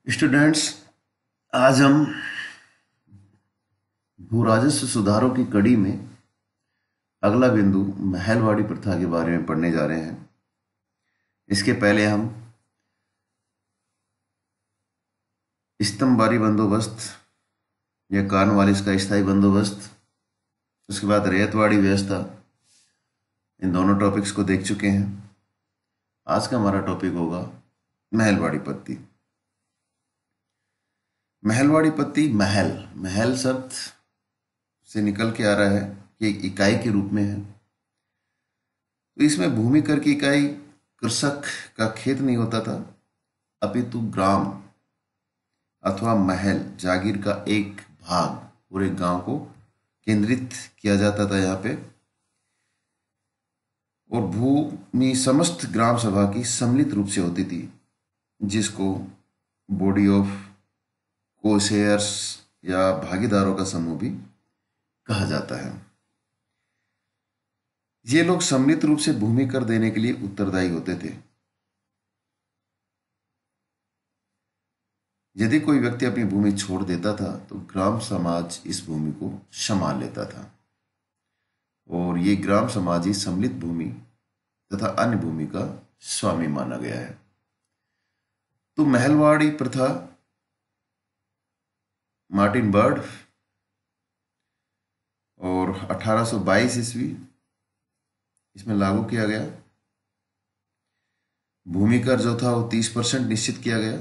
Students, आज हम भू राजस्व सुधारों की कड़ी में अगला बिंदु महलवाड़ी प्रथा के बारे में पढ़ने जा रहे हैं। इसके पहले हम स्तंभवारी बंदोबस्त या कार्नवालिस का स्थायी बंदोबस्त, उसके बाद रैयतवाड़ी व्यवस्था, इन दोनों टॉपिक्स को देख चुके हैं। आज का हमारा टॉपिक होगा महलवाड़ी पत्ती। महलवाड़ी पत्ती, महल शब्द से निकल के आ रहा है कि एक इकाई के रूप में है। तो इसमें भूमि कर की इकाई कृषक का खेत नहीं होता था, अपितु ग्राम अथवा महल जागीर का एक भाग पूरे गांव को केंद्रित किया जाता था यहाँ पे। और भूमि समस्त ग्राम सभा की सम्मिलित रूप से होती थी, जिसको बॉडी ऑफ कोशेयर्स या भागीदारों का समूह भी कहा जाता है। ये लोग सम्मिलित रूप से भूमि कर देने के लिए उत्तरदायी होते थे। यदि कोई व्यक्ति अपनी भूमि छोड़ देता था तो ग्राम समाज इस भूमि को संभाल लेता था, और ये ग्राम समाज ही सम्मिलित भूमि तथा अन्य भूमि का स्वामी माना गया है। तो महलवाड़ी प्रथा मार्टिन बर्ड और 1822 ईस्वी इसमें लागू किया गया। भूमि कर जो था वो 30% निश्चित किया गया।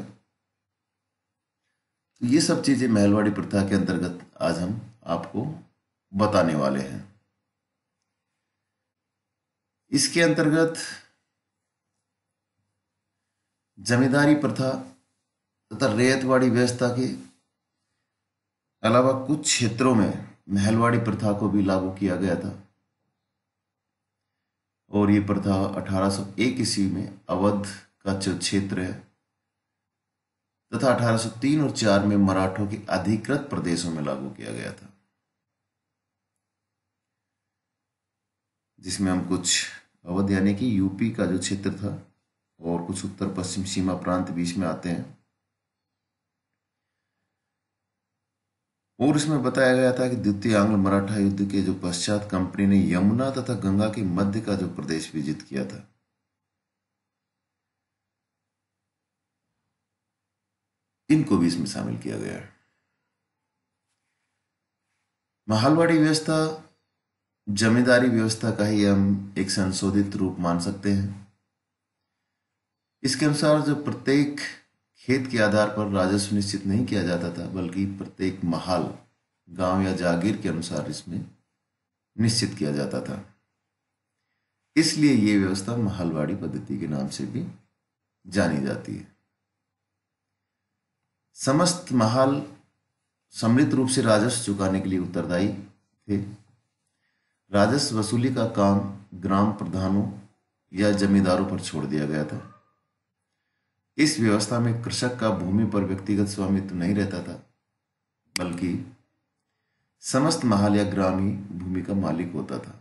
तो ये सब चीजें महलवाड़ी प्रथा के अंतर्गत आज हम आपको बताने वाले हैं। इसके अंतर्गत जमींदारी प्रथा तथा रैयतवाड़ी व्यवस्था के अलावा कुछ क्षेत्रों में महलवाड़ी प्रथा को भी लागू किया गया था, और ये प्रथा 1801 ईस्वी में अवध का जो क्षेत्र है तथा 1803 और 4 में मराठों के अधिकृत प्रदेशों में लागू किया गया था, जिसमें हम कुछ अवध यानी कि यूपी का जो क्षेत्र था और कुछ उत्तर पश्चिम सीमा प्रांत बीच में आते हैं। और इसमें बताया गया था कि द्वितीय आंग्ल मराठा युद्ध के जो पश्चात कंपनी ने यमुना तथा गंगा के मध्य का जो प्रदेश विजित किया था, इनको भी इसमें शामिल किया गया है। महलवाड़ी व्यवस्था जमींदारी व्यवस्था का ही हम एक संशोधित रूप मान सकते हैं। इसके अनुसार जो प्रत्येक खेत के आधार पर राजस्व निश्चित नहीं किया जाता था, बल्कि प्रत्येक महल गांव या जागीर के अनुसार इसमें निश्चित किया जाता था। इसलिए ये व्यवस्था महलवाड़ी पद्धति के नाम से भी जानी जाती है। समस्त महल सम्मिलित रूप से राजस्व चुकाने के लिए उत्तरदायी थे। राजस्व वसूली का काम ग्राम प्रधानों या जमींदारों पर छोड़ दिया गया था। इस व्यवस्था में कृषक का भूमि पर व्यक्तिगत स्वामित्व नहीं रहता था, बल्कि समस्त महल या ग्राम ही भूमि का मालिक होता था।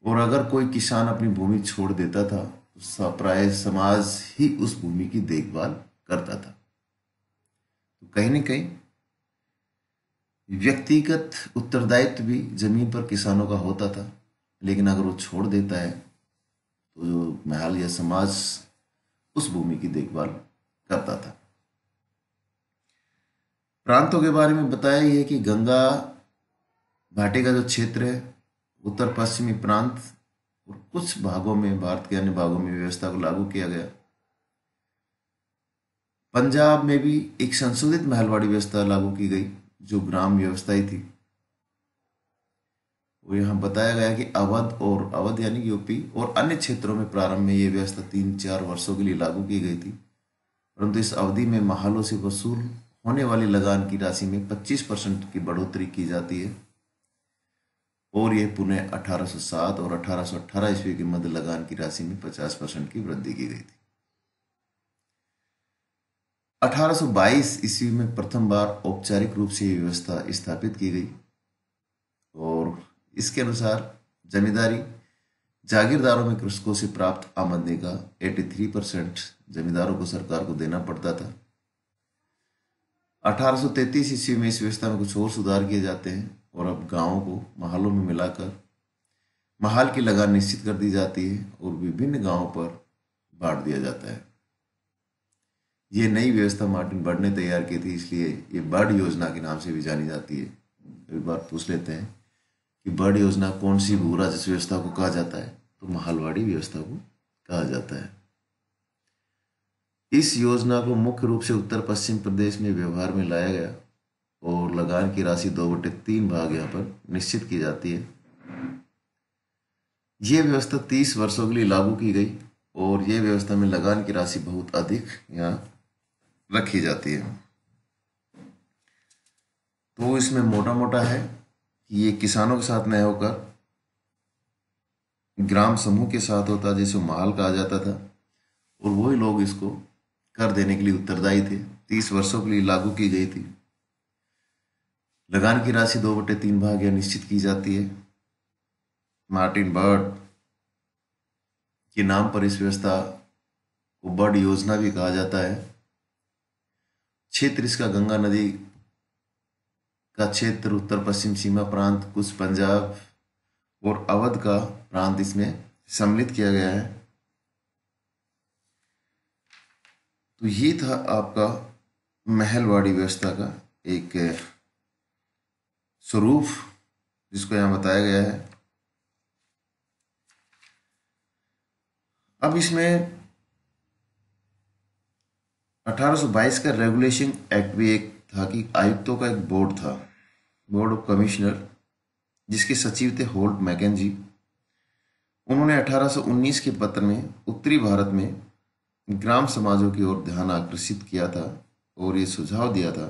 और अगर कोई किसान अपनी भूमि छोड़ देता था तो प्राय समाज ही उस भूमि की देखभाल करता था। तो कहीं न कहीं व्यक्तिगत उत्तरदायित्व भी जमीन पर किसानों का होता था, लेकिन अगर वो छोड़ देता है तो जो महल या समाज उस भूमि की देखभाल करता था। प्रांतों के बारे में बताया ही है कि गंगा घाटी का जो क्षेत्र है, उत्तर पश्चिमी प्रांत और कुछ भागों में, भारत के अन्य भागों में व्यवस्था को लागू किया गया। पंजाब में भी एक संशोधित महलवाड़ी व्यवस्था लागू की गई, जो ग्राम व्यवस्था ही थी। वो यहाँ बताया गया कि अवध यानी यूपी और अन्य क्षेत्रों में प्रारंभ में ये व्यवस्था 3-4 वर्षों के लिए लागू की गई थी, परंतु इस अवधि में महलों से वसूल होने वाली लगान की राशि में 25% की बढ़ोतरी की जाती है, और यह पुनः 1807 और 1818 ईस्वी के मध्य लगान की राशि में 50% की वृद्धि की गई थी। 1822 ईस्वी में प्रथम बार औपचारिक रूप से यह व्यवस्था स्थापित की गई, और इसके अनुसार जमींदारी जागीरदारों में कृषकों से प्राप्त आमदनी का 83% जमींदारों को सरकार को देना पड़ता था। 1833 ईस्वी में इस व्यवस्था में कुछ और सुधार किए जाते हैं और अब गांवों को महलों में मिलाकर महाल की लगान निश्चित कर दी जाती है और विभिन्न गांवों पर बांट दिया जाता है। ये नई व्यवस्था मार्टिन बर्ड ने तैयार की थी, इसलिए ये बर्ड योजना के नाम से भी जानी जाती है। एक बार पूछ लेते हैं कि बर्ड योजना कौन सी भू राजस्व व्यवस्था को कहा जाता है, तो महलवाड़ी व्यवस्था को कहा जाता है। इस योजना को मुख्य रूप से उत्तर पश्चिम प्रदेश में व्यवहार में लाया गया और लगान की राशि 2/3 भाग यहाँ पर निश्चित की जाती है। ये व्यवस्था 30 वर्षों के लिए लागू की गई और ये व्यवस्था में लगान की राशि बहुत अधिक यहाँ रखी जाती है। तो इसमें मोटा मोटा है कि ये किसानों के साथ न होकर ग्राम समूह के साथ होता, जिसे महाल कहा जाता था, और वही लोग इसको कर देने के लिए उत्तरदायी थे। 30 वर्षों के लिए लागू की गई थी। लगान की राशि 2/3 भाग या निश्चित की जाती है। मार्टिन बर्ड के नाम पर इस व्यवस्था को बर्ड योजना भी कहा जाता है। क्षेत्र इसका गंगा नदी का क्षेत्र, उत्तर पश्चिम सीमा प्रांत, कुछ पंजाब और अवध का प्रांत इसमें सम्मिलित किया गया है। तो ये था आपका महलवाड़ी व्यवस्था का एक स्वरूप जिसको यहाँ बताया गया है। अब इसमें 1822 का रेगुलेशन एक्ट भी एक था कि आयुक्तों का एक बोर्ड था, बोर्ड ऑफ कमिश्नर, जिसके सचिव थे होल्ट मैकेंजी। उन्होंने 1819 के पत्र में उत्तरी भारत में ग्राम समाजों की ओर ध्यान आकर्षित किया था और ये सुझाव दिया था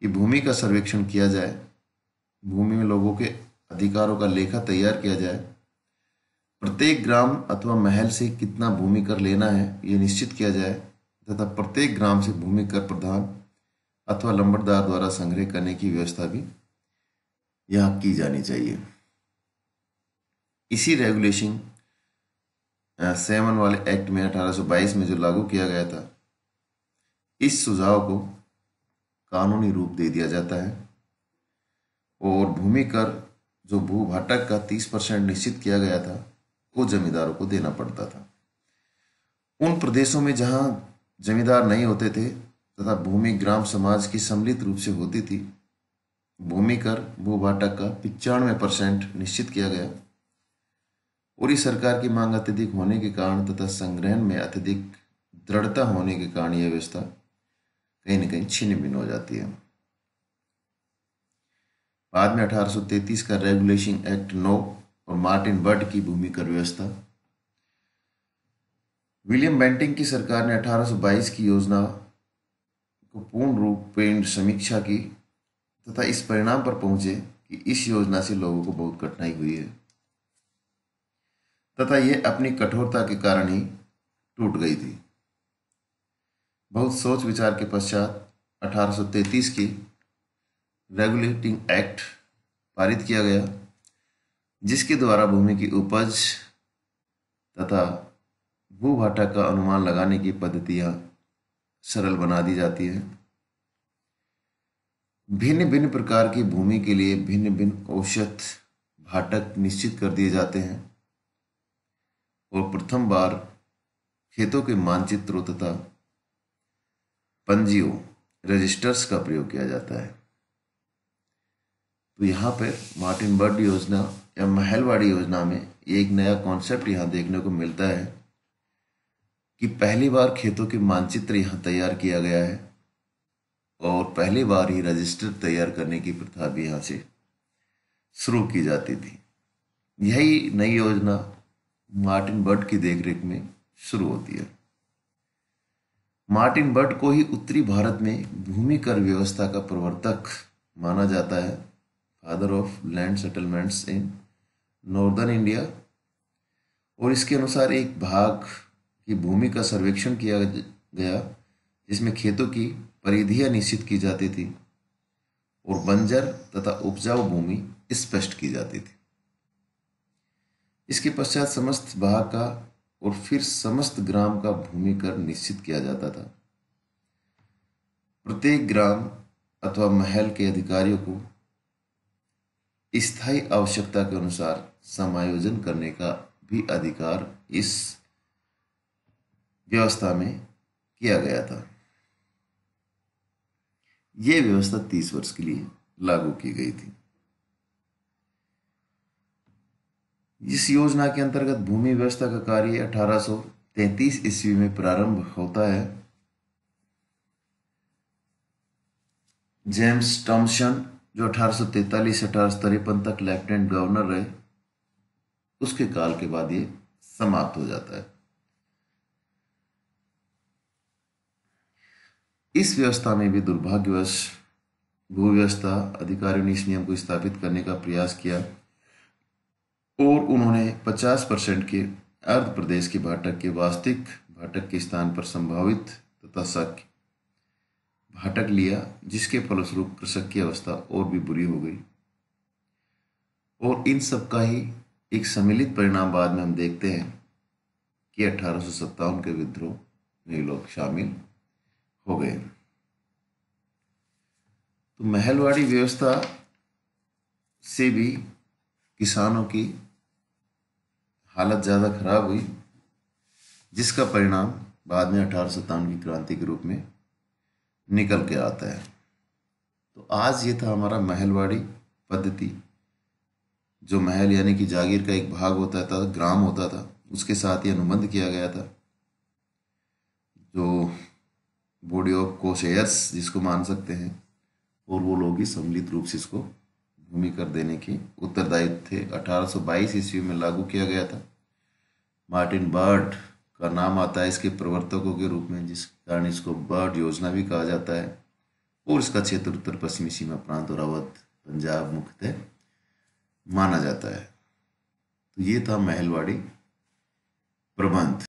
कि भूमि का सर्वेक्षण किया जाए, भूमि में लोगों के अधिकारों का लेखा तैयार किया जाए, प्रत्येक ग्राम अथवा महल से कितना भूमि कर लेना है ये निश्चित किया जाए तथा प्रत्येक ग्राम से भूमि कर प्रधान अथवा लंबरदार द्वारा संग्रह करने की व्यवस्था भी यहाँ की जानी चाहिए। इसी रेगुलेशन 7 वाले एक्ट में 1822 में जो लागू किया गया था, इस सुझाव को कानूनी रूप दे दिया जाता है और भूमि कर जो भू भाटक का 30% निश्चित किया गया था वो जमींदारों को देना पड़ता था। उन प्रदेशों में जहां जमींदार नहीं होते थे तथा भूमि ग्राम समाज की सम्मिलित रूप से होती थी, भूमि कर भू भाटक का 95% निश्चित किया गया और इस सरकार की मांग अत्यधिक होने के कारण तथा संग्रहण में अत्यधिक दृढ़ता होने के कारण यह व्यवस्था कहीं न कहीं छिन्न भिन्न हो जाती है। बाद में 1833 का रेगुलेशन एक्ट 9 और मार्टिन बर्ड की भूमि कर व्यवस्था। विलियम बेंटिंग की सरकार ने 1822 की योजना को पूर्ण रूप में समीक्षा की तथा इस परिणाम पर पहुंचे कि इस योजना से लोगों को बहुत कठिनाई हुई है तथा यह अपनी कठोरता के कारण ही टूट गई थी। बहुत सोच विचार के पश्चात 1833 की रेगुलेटिंग एक्ट पारित किया गया, जिसके द्वारा भूमि की उपज तथा भू भाटक का अनुमान लगाने की पद्धतियां सरल बना दी जाती है। भिन्न भिन्न प्रकार की भूमि के लिए भिन्न भिन्न औसत भाटक निश्चित कर दिए जाते हैं और प्रथम बार खेतों के मानचित्रों तथा पंजियों रजिस्टर्स का प्रयोग किया जाता है। तो यहाँ पर मार्टिन बर्ड योजना या महलवाड़ी योजना में एक नया कॉन्सेप्ट यहाँ देखने को मिलता है कि पहली बार खेतों के मानचित्र यहाँ तैयार किया गया है और पहली बार ही रजिस्टर तैयार करने की प्रथा भी यहाँ से शुरू की जाती थी। यही नई योजना मार्टिन बर्ड की देखरेख में शुरू होती है। मार्टिन बर्ड को ही उत्तरी भारत में भूमि कर व्यवस्था का प्रवर्तक माना जाता है, father of land settlements in northern India. और इसके अनुसार एक भाग की भूमि का सर्वेक्षण किया गया जिसमें खेतों की परिधियां निश्चित की जाती थी और बंजर तथा उपजाऊ भूमि स्पष्ट की जाती थी। इसके पश्चात समस्त भाग का और फिर समस्त ग्राम का भूमि कर निश्चित किया जाता था। प्रत्येक ग्राम अथवा महल के अधिकारियों को स्थायी आवश्यकता के अनुसार समायोजन करने का भी अधिकार इस व्यवस्था में किया गया था। यह व्यवस्था 30 वर्ष के लिए लागू की गई थी। इस योजना के अंतर्गत भूमि व्यवस्था का कार्य 1833 ईस्वी में प्रारंभ होता है। जेम्स टॉमसन जो 1843 से 1853 तक लेफ्टिनेंट गवर्नर रहे, उसके काल के बाद ये समाप्त हो जाता है। इस व्यवस्था में भी दुर्भाग्यवश भू व्यवस्था अधिकारियों ने इस नियम को स्थापित करने का प्रयास किया और उन्होंने 50% के अर्ध प्रदेश के भाटक के वास्तविक भाटक के स्थान पर संभावित तथा शक्य भाटक लिया, जिसके फलस्वरूप कृषक की अवस्था और भी बुरी हो गई। और इन सब का ही एक सम्मिलित परिणाम बाद में हम देखते हैं कि 1857 के विद्रोह में लोग शामिल हो गए। तो महलवाड़ी व्यवस्था से भी किसानों की हालत ज़्यादा खराब हुई, जिसका परिणाम बाद में 1857 की क्रांति के रूप में निकल के आता है। तो आज ये था हमारा महलवाड़ी पद्धति। जो महल यानी कि जागीर का एक भाग होता था, ग्राम होता था, उसके साथ ही अनुबंध किया गया था। जो बॉडी ऑफ कोशेयर्स जिसको मान सकते हैं, और वो लोग ही सम्मिलित रूप से इसको भूमि कर देने के उत्तरदायी थे। 1822 ईस्वी में लागू किया गया था। मार्टिन बर्ड का नाम आता है इसके प्रवर्तकों के रूप में, जिस कारण इसको बर्ड योजना भी कहा जाता है। और इसका क्षेत्र उत्तर पश्चिमी सीमा प्रांत और अवध पंजाब मुख्यतः माना जाता है। तो ये था महलवाड़ी प्रबंध।